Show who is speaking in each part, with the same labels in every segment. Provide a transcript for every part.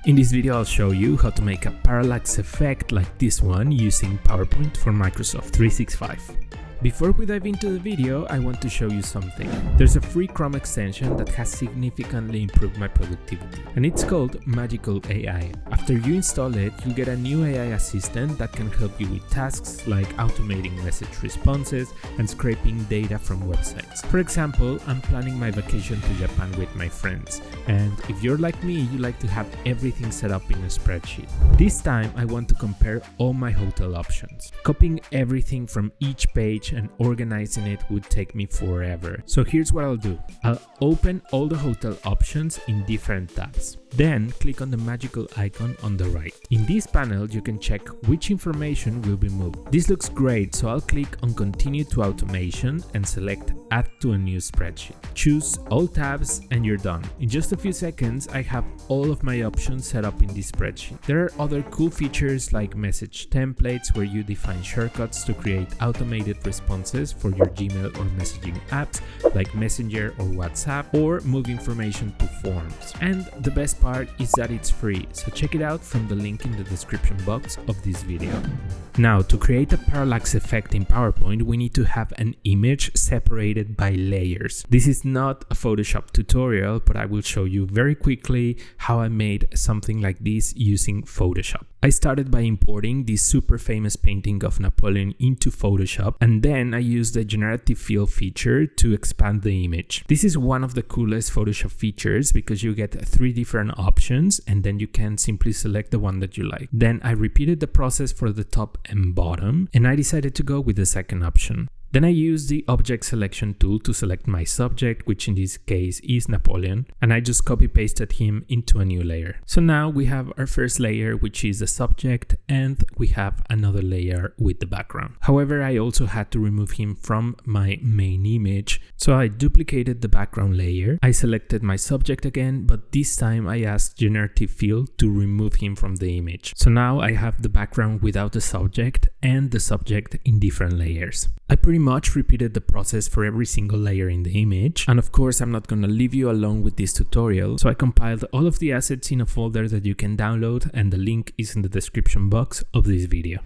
Speaker 1: In this video I'll show you how to make a parallax effect like this one using PowerPoint for Microsoft 365. Before we dive into the video, I want to show you something. There's a free Chrome extension that has significantly improved my productivity, and it's called Magical AI. After you install it, you'll get a new AI assistant that can help you with tasks like automating message responses and scraping data from websites. For example, I'm planning my vacation to Japan with my friends, and if you're like me, you like to have everything set up in a spreadsheet. This time, I want to compare all my hotel options. Copying everything from each page and organizing it would take me forever. So here's what I'll do. I'll open all the hotel options in different tabs. Then click on the magical icon on the right. In this panel, you can check which information will be moved. This looks great, so I'll click on Continue to Automation and select Add to a new spreadsheet. Choose all tabs and you're done. In just a few seconds, I have all of my options set up in this spreadsheet. There are other cool features like message templates where you define shortcuts to create automated responses for your Gmail or messaging apps like Messenger or WhatsApp, or move information to forms. And the best part is that it's free, so check it out from the link in the description box of this video. Now, to create a parallax effect in PowerPoint, we need to have an image separated by layers. This is not a Photoshop tutorial, but I will show you very quickly how I made something like this using Photoshop. I started by importing this super famous painting of Napoleon into Photoshop, and then I used the Generative fill feature to expand the image. This is one of the coolest Photoshop features because you get 3 different options and then you can simply select the one that you like. Then I repeated the process for the top and bottom, and I decided to go with the second option. Then I used the object selection tool to select my subject, which in this case is Napoleon, and I just copy pasted him into a new layer. So now we have our first layer, which is the subject, and we have another layer with the background. However, I also had to remove him from my main image, so I duplicated the background layer. I selected my subject again, but this time I asked Generative fill to remove him from the image. So now I have the background without the subject and the subject in different layers. I pretty much repeated the process for every single layer in the image, and of course I'm not gonna leave you alone with this tutorial, so I compiled all of the assets in a folder that you can download, and the link is in the description box of this video.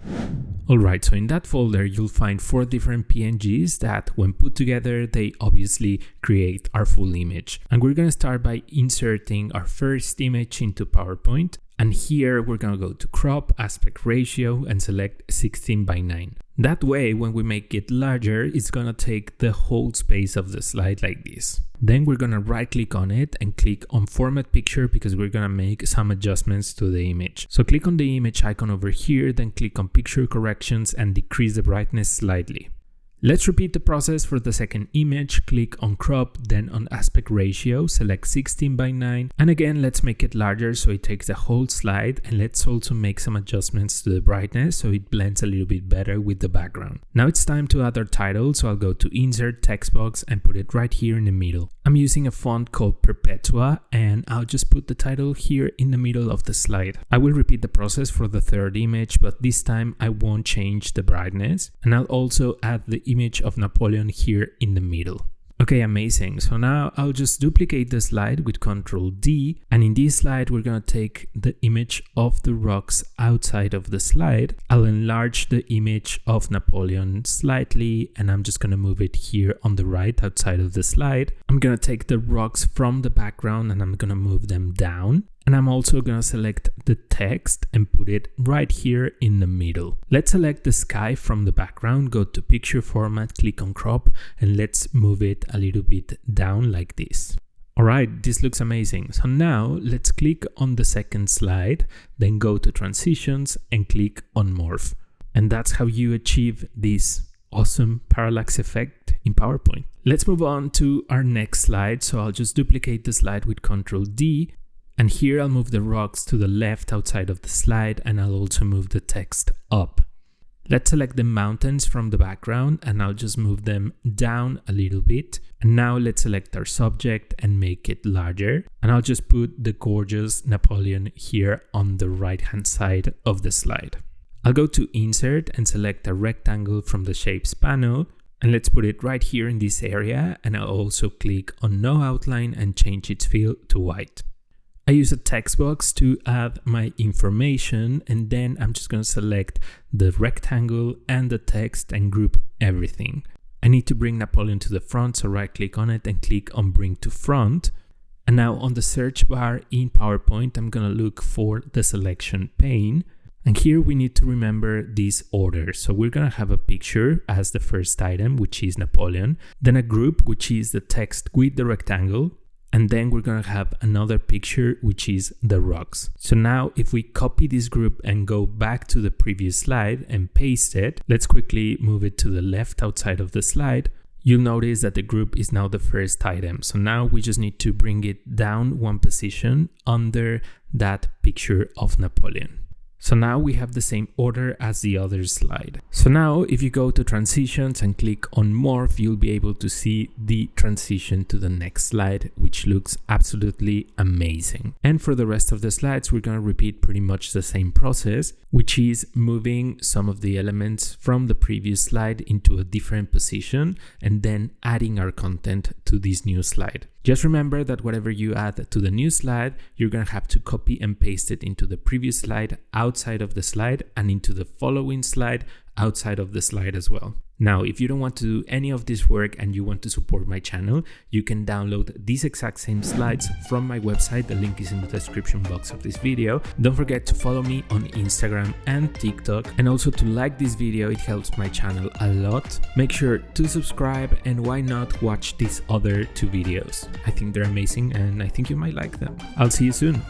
Speaker 1: Alright, so in that folder you'll find 4 different PNGs that when put together they obviously create our full image. And we're gonna start by inserting our first image into PowerPoint, and here we're gonna go to crop, aspect ratio, and select 16:9. That way, when we make it larger, it's gonna take the whole space of the slide like this. Then we're gonna right click on it and click on format picture because we're gonna make some adjustments to the image. So click on the image icon over here, then click on picture corrections and decrease the brightness slightly. Let's repeat the process for the second image. Click on crop, then on aspect ratio, select 16:9, and again let's make it larger so it takes the whole slide, and let's also make some adjustments to the brightness so it blends a little bit better with the background. Now it's time to add our title, so I'll go to insert text box and put it right here in the middle. I'm using a font called Perpetua, and I'll just put the title here in the middle of the slide. I will repeat the process for the third image, but this time I won't change the brightness, and I'll also add the image of Napoleon here in the middle. Okay, amazing. So now I'll just duplicate the slide with Ctrl D, and in this slide we're gonna take the image of the rocks outside of the slide. I'll enlarge the image of Napoleon slightly, and I'm just gonna move it here on the right outside of the slide. I'm gonna take the rocks from the background and I'm gonna move them down. And I'm also gonna select the text and put it right here in the middle. Let's select the sky from the background, go to picture format, click on crop, and let's move it a little bit down like this. Alright, this looks amazing. So now let's click on the second slide, then go to transitions and click on morph. And that's how you achieve this awesome parallax effect in PowerPoint. Let's move on to our next slide. So I'll just duplicate the slide with Ctrl D. And here I'll move the rocks to the left outside of the slide, and I'll also move the text up. Let's select the mountains from the background, and I'll just move them down a little bit. And now let's select our subject and make it larger. And I'll just put the gorgeous Napoleon here on the right hand side of the slide. I'll go to insert and select a rectangle from the shapes panel. And let's put it right here in this area. And I'll also click on no outline and change its fill to white. I use a text box to add my information, and then I'm just going to select the rectangle and the text and group everything. I need to bring Napoleon to the front, so right click on it and click on bring to front. And now on the search bar in PowerPoint, I'm going to look for the selection pane. And here we need to remember this order. So we're going to have a picture as the first item, which is Napoleon, then a group, which is the text with the rectangle, and then we're going to have another picture, which is the rocks. So now if we copy this group and go back to the previous slide and paste it, let's quickly move it to the left outside of the slide. You'll notice that the group is now the first item. So now we just need to bring it down one position under that picture of Napoleon. So now we have the same order as the other slide. So now if you go to transitions and click on morph, you'll be able to see the transition to the next slide, which looks absolutely amazing. And for the rest of the slides, we're going to repeat pretty much the same process, which is moving some of the elements from the previous slide into a different position and then adding our content to this new slide. Just remember that whatever you add to the new slide, you're going to have to copy and paste it into the previous slide outside of the slide and into the following slide outside of the slide as well. Now, if you don't want to do any of this work and you want to support my channel, you can download these exact same slides from my website. The link is in the description box of this video. Don't forget to follow me on Instagram and TikTok, and also to like this video. It helps my channel a lot. Make sure to subscribe, and why not watch these other two videos? I think they're amazing and I think you might like them. I'll see you soon.